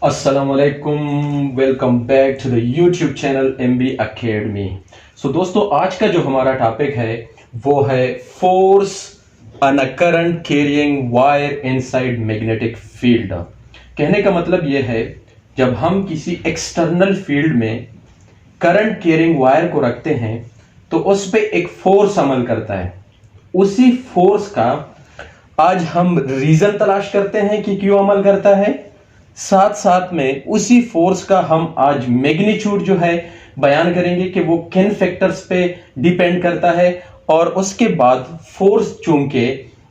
अस्सलामुअलैकुम, welcome back to the YouTube channel MB academy. दोस्तों, आज का जो हमारा टॉपिक है वो है force on a current carrying wire inside magnetic field. कहने का मतलब ये है, जब हम किसी एक्सटर्नल फील्ड में करंट कैरिंग वायर को रखते हैं तो उस पे एक फोर्स अमल करता है। उसी फोर्स का आज हम रीजन तलाश करते हैं कि क्यों अमल करता है, साथ साथ में उसी फोर्स का हम आज मैग्नीट्यूड जो है बयान करेंगे कि वो किन फैक्टर्स पे डिपेंड करता है। और उसके बाद फोर्स चूंकि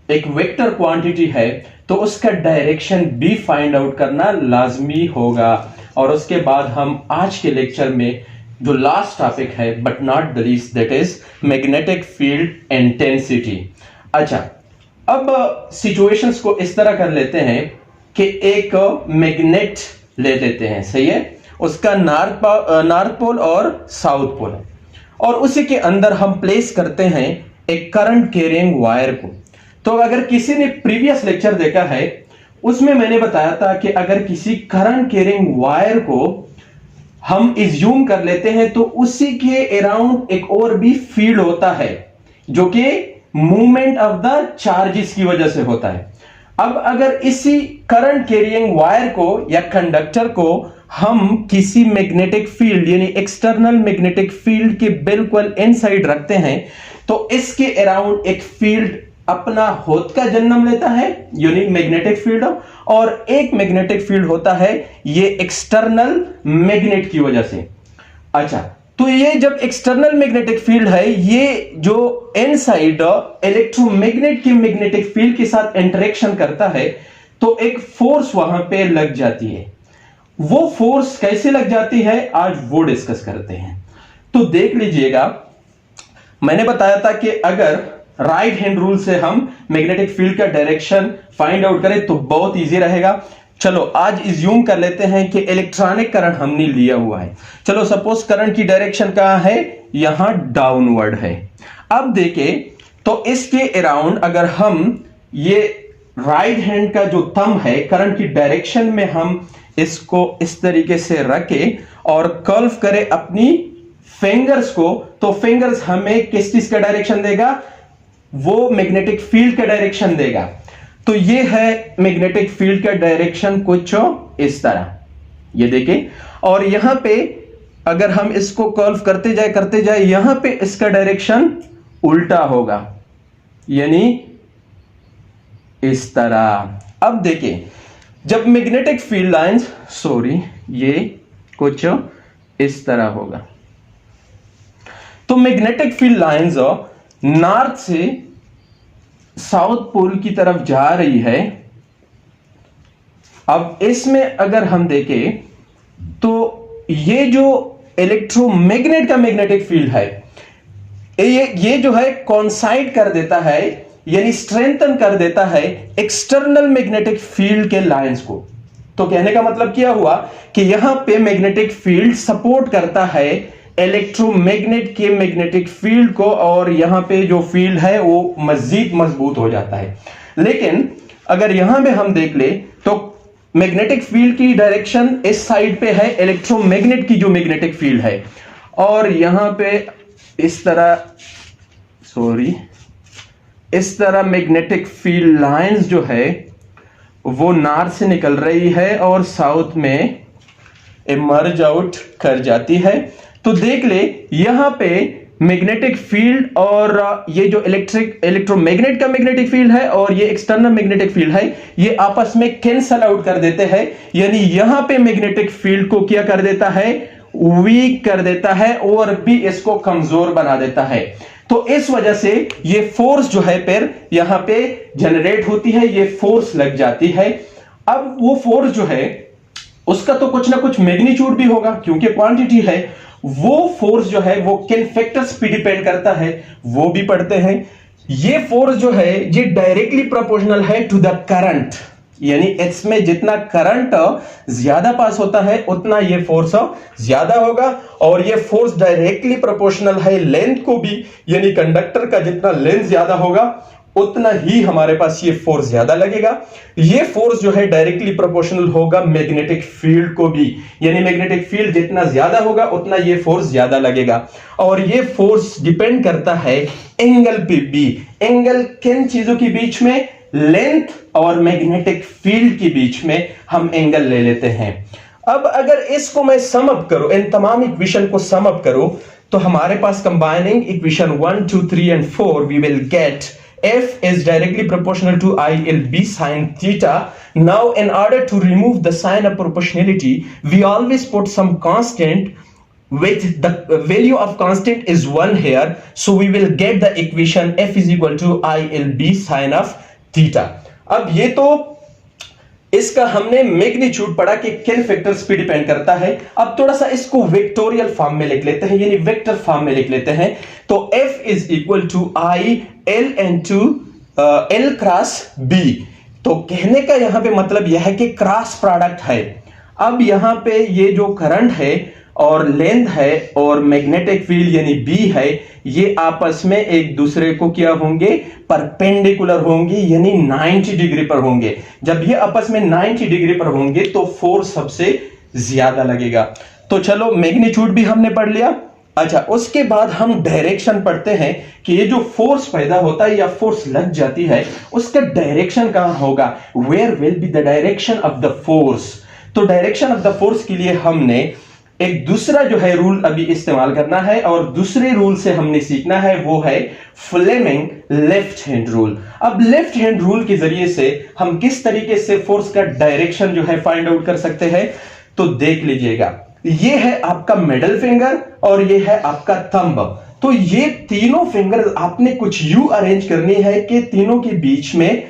एक वेक्टर क्वांटिटी है तो उसका डायरेक्शन भी फाइंड आउट करना लाजमी होगा। और उसके बाद हम आज के लेक्चर में जो लास्ट टॉपिक है but not the least, that is magnetic field intensity. अच्छा, अब सिचुएशंस को इस तरह कर लेते हैं कि एक मैग्नेट ले लेते हैं, सही है, उसका नॉर्थ पोल और साउथ पोल है, और उसी के अंदर हम प्लेस करते हैं एक करंट कैरिंग वायर को। तो अगर किसी ने प्रीवियस लेक्चर देखा है उसमें मैंने बताया था कि अगर किसी करंट कैरिंग वायर को हम इज्यूम कर लेते हैं तो उसी के अराउंड एक और भी फील्ड होता है जो कि मूवमेंट ऑफ द चार्जेस की वजह से होता है। अब अगर इसी करंट कैरिंग वायर को या कंडक्टर को हम किसी मैग्नेटिक फील्ड यानी एक्सटर्नल मैग्नेटिक फील्ड के बिल्कुल इनसाइड रखते हैं तो इसके अराउंड एक फील्ड अपना खुद का जन्म लेता है, यूनिक मैग्नेटिक फील्ड, और एक मैग्नेटिक फील्ड होता है ये एक्सटर्नल मैग्नेट की वजह से। अच्छा, तो ये जब एक्सटर्नल मैग्नेटिक फील्ड है, ये जो इनसाइड इलेक्ट्रोमैग्नेट के मैग्नेटिक फील्ड के साथ इंटरेक्शन करता है तो एक फोर्स वहां पे लग जाती है। वो फोर्स कैसे लग जाती है आज वो डिस्कस करते हैं। तो देख लीजिएगा, मैंने बताया था कि अगर राइट हैंड रूल से हम मैग्नेटिक फील्ड का डायरेक्शन फाइंड आउट करें तो बहुत इजी रहेगा। चलो आज इज्यूम कर लेते हैं कि इलेक्ट्रॉनिक करंट हमने लिया हुआ है। चलो सपोज करंट की डायरेक्शन कहां है, यहां डाउनवर्ड है। अब देखें तो इसके अराउंड अगर हम ये राइट हैंड का जो थंब है करंट की डायरेक्शन में हम इसको इस तरीके से रखें और कर्व करें अपनी फिंगर्स को, तो फिंगर्स हमें किस चीज का डायरेक्शन देगा, वो मैग्नेटिक फील्ड का डायरेक्शन देगा। तो ये है मैग्नेटिक फील्ड का डायरेक्शन कुछ इस तरह, ये देखें। और यहां पे अगर हम इसको कर्व करते जाए यहां पे इसका डायरेक्शन उल्टा होगा, यानी इस तरह। अब देखें, जब मैग्नेटिक फील्ड लाइंस ये कुछ इस तरह होगा। तो मैग्नेटिक फील्ड लाइंस नॉर्थ से साउथ पोल की तरफ जा रही है। अब इसमें अगर हम देखें तो ये जो इलेक्ट्रोमैग्नेट का मैग्नेटिक फील्ड है ये जो है कॉन्साइड कर देता है, यानी स्ट्रेंथन कर देता है एक्सटर्नल मैग्नेटिक फील्ड के लाइंस को। तो कहने का मतलब क्या हुआ कि यहां पे मैग्नेटिक फील्ड सपोर्ट करता है इलेक्ट्रोमैग्नेट के मैग्नेटिक फील्ड को, और यहां पे जो फील्ड है वो मजीद मजबूत हो जाता है। लेकिन अगर यहां पे हम देख ले तो मैग्नेटिक फील्ड की डायरेक्शन इस साइड पे है, इलेक्ट्रोमैग्नेट की जो मैग्नेटिक फील्ड है, और यहां पे इस तरह मैग्नेटिक फील्ड लाइंस जो है वो नॉर्थ से निकल रही है और साउथ में इमर्ज आउट कर जाती है। तो देख ले, यहां पे मैग्नेटिक फील्ड और ये जो इलेक्ट्रोमैग्नेट का मैग्नेटिक फील्ड है और ये एक्सटर्नल मैग्नेटिक फील्ड है, ये आपस में कैंसल आउट कर देते हैं, यानी यहां पे मैग्नेटिक फील्ड को क्या कर देता है, वीक कर देता है और भी इसको कमजोर बना देता है। तो इस वजह से ये फोर्स जो है फिर यहां पे जनरेट होती है, ये फोर्स लग जाती है। अब वो फोर्स जो है उसका तो कुछ ना कुछ मैग्नीट्यूड भी होगा क्योंकि क्वांटिटी है। वो फोर्स जो है वो किन फैक्टर्स पे डिपेंड करता है वो भी पढ़ते हैं। ये फोर्स जो है ये डायरेक्टली प्रोपोर्शनल है टू द करंट, यानी इसमें जितना करंट ज्यादा पास होता है उतना ये फोर्स ज्यादा होगा, और ये फोर्स डायरेक्टली प्रोपोर्शनल है लेंथ को भी, यानी कंडक्टर का जितना लेंथ ज्यादा होगा उतना ही हमारे पास ये फोर्स ज्यादा लगेगा। ये फोर्स जो है डायरेक्टली प्रोपोर्शनल होगा मैग्नेटिक फील्ड को भी, यानी मैग्नेटिक फील्ड जितना ज्यादा होगा उतना ये फोर्स ज्यादा लगेगा। और ये फोर्स डिपेंड करता है एंगल पे भी। एंगल किन चीजों के बीच में? लेंथ और मैग्नेटिक फील्ड के बीच में हम एंगल ले लेते हैं। अब अगर इसको मैं सम अप करूं, इन तमाम इक्वेशन को सम अप करूं, तो हमारे पास combining equation 1, 2, 3 and 4 we will get F is directly proportional to ILB sin theta. Now in order to remove the sign of proportionality, we always put some constant with the value of constant is 1 here. So we will get the equation F is equal to ILB sin of theta. अब ये तो इसका हमने magnitude पढ़ा कि किन factors पे depend करता है। अब थोड़ा सा इसको वेक्टोरियल फॉर्म में लिख लेते हैं, यानी वेक्टर फॉर्म में लिख लेते हैं। तो F is equal to I L into L cross B। तो कहने का यहां पे मतलब यह है कि क्रॉस प्रोडक्ट है। अब यहां पे ये जो करंट है और लेंथ है और मैग्नेटिक फील्ड यानी B है, ये आपस में एक दूसरे को क्या होंगे? परपेंडिकुलर होंगे, यानी 90 डिग्री पर होंगे। जब ये आपस में 90 डिग्री पर होंगे तो फोर्स सबसे ज्यादा लगेगा। तो चलो मैग्नीट्यूड भी हमने पढ़ लिया। अच्छा, उसके बाद हम डायरेक्शन पढ़ते हैं कि ये जो फोर्स पैदा होता है या फोर्स लग जाती है उसका डायरेक्शन कहां होगा? Where will be the direction of the force. तो डायरेक्शन ऑफ द फोर्स के लिए हमने एक दूसरा जो है रूल अभी इस्तेमाल करना है, और दूसरे रूल से हमने सीखना है वो है फ्लेमिंग लेफ्ट हैंड रूल। अब लेफ्ट हैंड रूल के जरिए से हम किस तरीके से फोर्स का डायरेक्शन जो है फाइंड आउट कर सकते हैं, तो देख लीजिएगा। ये है आपका मिडल फिंगर और ये है आपका थंब। तो ये तीनों फिंगर आपने कुछ यूं अरेंज करनी है कि तीनों के बीच में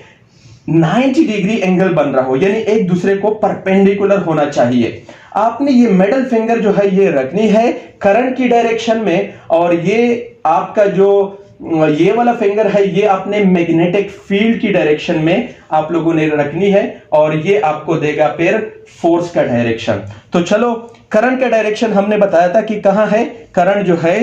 90 डिग्री एंगल बन रहा हो, यानी एक दूसरे को परपेंडिकुलर होना चाहिए। आपने ये मिडल फिंगर जो है ये रखनी है करंट की डायरेक्शन में, और ये आपका जो ये वाला फिंगर है ये आपने मैग्नेटिक फील्ड की डायरेक्शन में आप लोगों ने रखनी है, और ये आपको देगा फिर फोर्स का डायरेक्शन। तो चलो, करंट का डायरेक्शन हमने बताया था कि कहां है। करंट जो है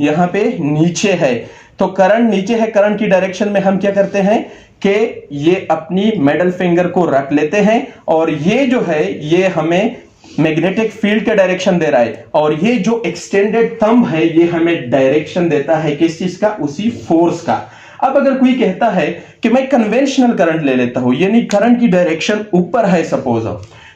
यहां पे नीचे है। तो करंट नीचे है, करंट की डायरेक्शन में हम क्या करते हैं कि ये अपनी मिडल फिंगर को रख लेते हैं, और ये जो है ये हमें मैग्नेटिक फील्ड का डायरेक्शन दे रहा है, और ये जो एक्सटेंडेड थंब है ये हमें डायरेक्शन देता है किस चीज का? उसी फोर्स का। अब अगर कोई कहता है कि मैं कन्वेंशनल करंट ले लेता हूं, यानी करंट की डायरेक्शन ऊपर है सपोज,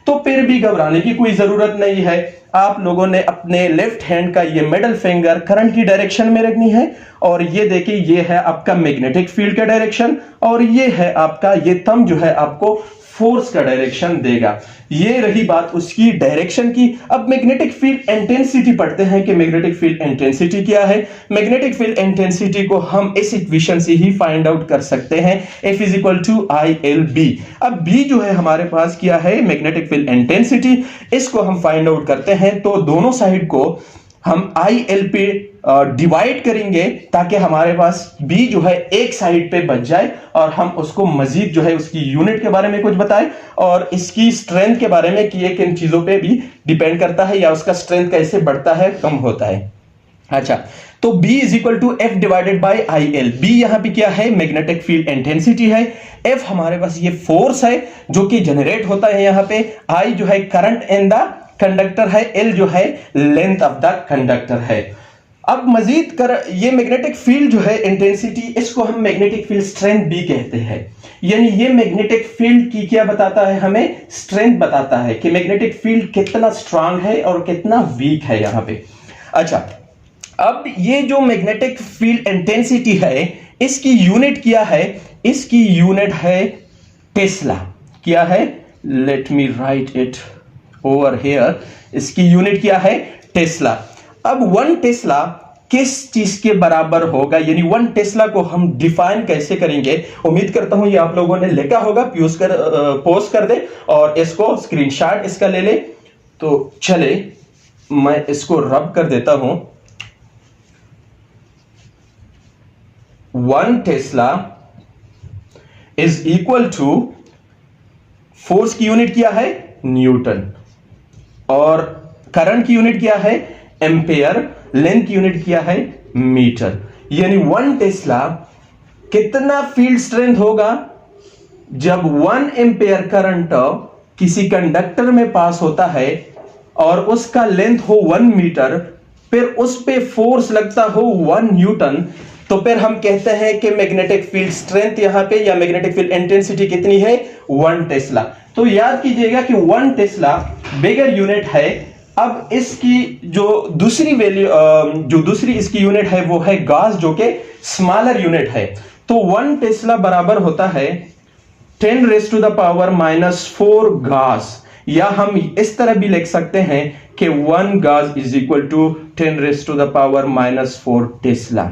तो फिर भी घबराने की कोई जरूरत नहीं है। आप लोगों ने अपने लेफ्ट हैंड का ये मिडल फिंगर करंट की डायरेक्शन में रखनी है, और ये देखिए ये है आपका मैग्नेटिक फील्ड का डायरेक्शन, और ये है आपका ये थंब जो है आपको फोर्स का डायरेक्शन देगा। ये रही बात उसकी डायरेक्शन की। अब मैग्नेटिक फील्ड इंटेंसिटी पढ़ते हैं कि मैग्नेटिक फील्ड इंटेंसिटी क्या है। मैग्नेटिक फील्ड इंटेंसिटी को हम इस इक्वेशन से ही फाइंड आउट कर सकते हैं, F is equal to ILB। अब B जो है हमारे पास क्या है? Magnetic field intensity. इसको हम फाइंड आउट करते हैं, तो दोनों साइड को हम IL पे डिवाइड करेंगे ताकि हमारे पास B जो है एक साइड पे बच जाए, और हम उसको मजीद जो है उसकी यूनिट के बारे में कुछ बताएं, और इसकी स्ट्रेंथ के बारे में कि ये किन चीजों पे भी डिपेंड करता है, या उसका स्ट्रेंथ कैसे बढ़ता है कम होता है। अच्छा, तो B is equal to F divided by IL। B यहां पे क्या है? मैग्नेटिक फील्ड इंटेंसिटी है। F हमारे पास ये फोर्स है जो कि जनरेट होता है यहां पे। I जो है करंट इन द कंडक्टर है, L जो है लेंथ ऑफ द कंडक्टर है। अब मजीद कर ये मैग्नेटिक फील्ड जो है इंटेंसिटी, इसको हम मैग्नेटिक फील्ड स्ट्रेंथ भी कहते हैं। यानी ये मैग्नेटिक फील्ड की क्या बताता है? हमें स्ट्रेंथ बताता है कि मैग्नेटिक फील्ड कितना स्ट्रांग है और कितना वीक है यहां पे। अच्छा, अब ये जो मैग्नेटिक फील्ड इंटेंसिटी है इसकी यूनिट क्या है? इसकी यूनिट है टेस्ला। क्या है? Let me right it over here. इसकी यूनिट क्या है? टेस्ला। अब 1 टेस्ला किस चीज के बराबर होगा, यानी 1 टेस्ला को हम डिफाइन कैसे करेंगे? उम्मीद करता हूं ये आप लोगों ने लिखा होगा, पोस्ट कर दे और इसको स्क्रीनशॉट इसका ले ले। तो चले मैं इसको रब कर देता हूं। 1 tesla is equal to, force की यूनिट क्या है? न्यूटन, और करंट की यूनिट क्या है? एम्पेयर, लेंथ की यूनिट क्या है? मीटर। यानी 1 टेस्ला कितना फील्ड स्ट्रेंथ होगा जब 1 एम्पेयर करंट किसी कंडक्टर में पास होता है और उसका लेंथ हो 1 मीटर, फिर उस पे फोर्स लगता हो 1 न्यूटन, तो फिर हम कहते हैं कि मैग्नेटिक फील्ड स्ट्रेंथ यहां पे या मैग्नेटिक फील्ड इंटेंसिटी कितनी है, 1 टेस्ला। तो याद कीजिएगा कि 1 टेस्ला बिगर यूनिट है। अब इसकी जो दूसरी वैल्यू जो दूसरी इसकी यूनिट है वो है गॉस, जो कि स्मॉलर यूनिट है। तो 1 टेस्ला बराबर होता है 10 raise to the power -4 gauss, या हम इस तरह भी लिख सकते हैं कि 1 gauss is equal to 10 raise to the power -4 tesla.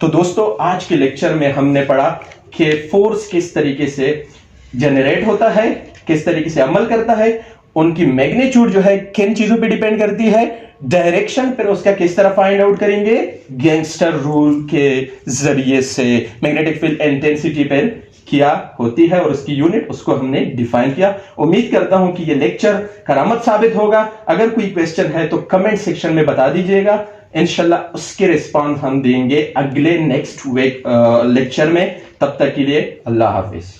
तो दोस्तों आज के लेक्चर में हमने पढ़ा कि फोर्स किस तरीके से जनरेट होता है, किस तरीके से अमल करता है, उनकी मैग्नीट्यूड जो है किन चीजों पे डिपेंड करती है, डायरेक्शन पर उसका किस तरह फाइंड आउट करेंगे, गैंगस्टर रूल के जरिए से मैग्नेटिक फील्ड इंटेंसिटी पर क्या होती है और उसकी यूनिट उसको हमने डिफाइन किया। उम्मीद करता हूं कि ये लेक्चर करामत साबित होगा। अगर कोई क्वेश्चन है तो कमेंट सेक्शन में बता दीजिएगा, इंशाल्लाह उसके रिस्पांस हम देंगे अगले नेक्स्ट वीक लेक्चर में। तब तक के लिए अल्लाह हाफिज।